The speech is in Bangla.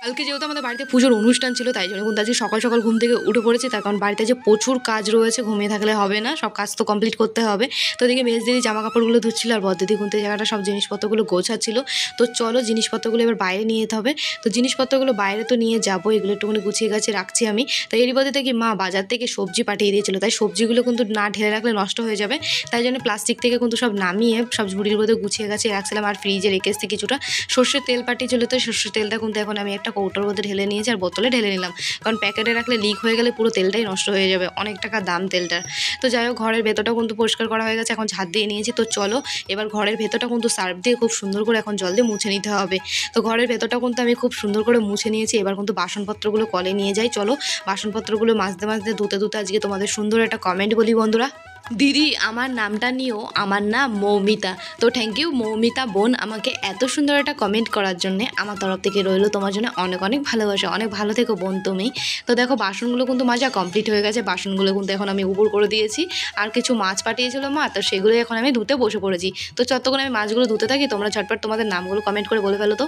কালকে যেহেতু আমাদের বাড়িতে পুজোর অনুষ্ঠান ছিল, তাই জন্য কিন্তু আজকে সকাল সকাল ঘুম থেকে উঠে পড়েছি। তার কারণ বাড়িতে যে প্রচুর কাজ রয়েছে, ঘুমিয়ে থাকলে হবে না, সব কাজ তো কমপ্লিট করতে হবে। তো এদিকে মেজ দিদি জামা কাপড়গুলো ধুচ্ছিল আর বড়দিদি কিন্তু এই জায়গাটা সব জিনিসপত্রগুলো গোছাচ্ছিল। তো চলো জিনিসপত্রগুলো এবার বাইরে নিয়ে যেতে হবে। তো জিনিসপত্রগুলো বাইরে তো নিয়ে যাবো, এগুলো একটুখানি গুছিয়ে গাছে রাখছি আমি। তাই এরই মধ্যে দেখি মা বাজার থেকে সবজি পাঠিয়ে দিয়েছিল, তাই সবজিগুলো কিন্তু না ঢেলে রাখলে নষ্ট হয়ে যাবে। তাই জন্য প্লাস্টিক থেকে কিন্তু সব নামিয়ে সব ঝুড়ির মধ্যে গুছিয়ে গাছে রাখছিলাম। আর ফ্রিজে রেখে এসেছি কিছুটা সর্ষের তেল পাঠিয়েছিল, তো সর্ষের তেলটা কিন্তু এখন আমি একটা কৌটোর মধ্যে ঢেলে নিয়েছি আর বোতলে ঢেলে নিলাম। কারণ প্যাকেটে রাখলে লিক হয়ে গেলে পুরো তেলটাই নষ্ট হয়ে যাবে, অনেক টাকা দাম তেলটার। তো যাই হোক, ঘরের ভেতরটা কিন্তু পরিষ্কার করা হয়ে গেছে, এখন ঝাঁট দিয়ে নিয়েছি। তো চলো এবার ঘরের ভেতরটা কিন্তু সার্ফ দিয়ে খুব সুন্দর করে এখন জল দিয়ে মুছে নিতে হবে। তো ঘরের ভেতরটা কিন্তু আমি খুব সুন্দর করে মুছে নিয়েছি। এবার কিন্তু বাসনপত্রগুলো কলে নিয়ে যাই। চলো বাসনপত্রগুলো মাজতে মাজতে ধুতে ধুতে আজকে তোমাদের সুন্দর একটা কমেন্ট বলি বন্ধুরা। দিদি আমার নামটা নিয়েও, আমার নাম মৌমিতা। তো থ্যাংক ইউ মৌমিতা বোন, আমাকে এত সুন্দর একটা কমেন্ট করার জন্যে। আমার তরফ থেকে রইলো তোমার জন্য অনেক অনেক ভালোবাসা, অনেক ভালো থেকো বোন তুমি। তো দেখো বাসনগুলো কিন্তু মাজা কমপ্লিট হয়ে গেছে, বাসনগুলো কিন্তু এখন আমি উপর করে দিয়েছি। আর কিছু মাছ পাঠিয়েছিল মা, তো সেগুলো এখন আমি ধুতে বসে পড়েছি। তো যতক্ষণ আমি মাছগুলো ধুতে থাকি তোমরা ঝটপট তোমাদের নামগুলো কমেন্ট করে বলে ফেলো তো।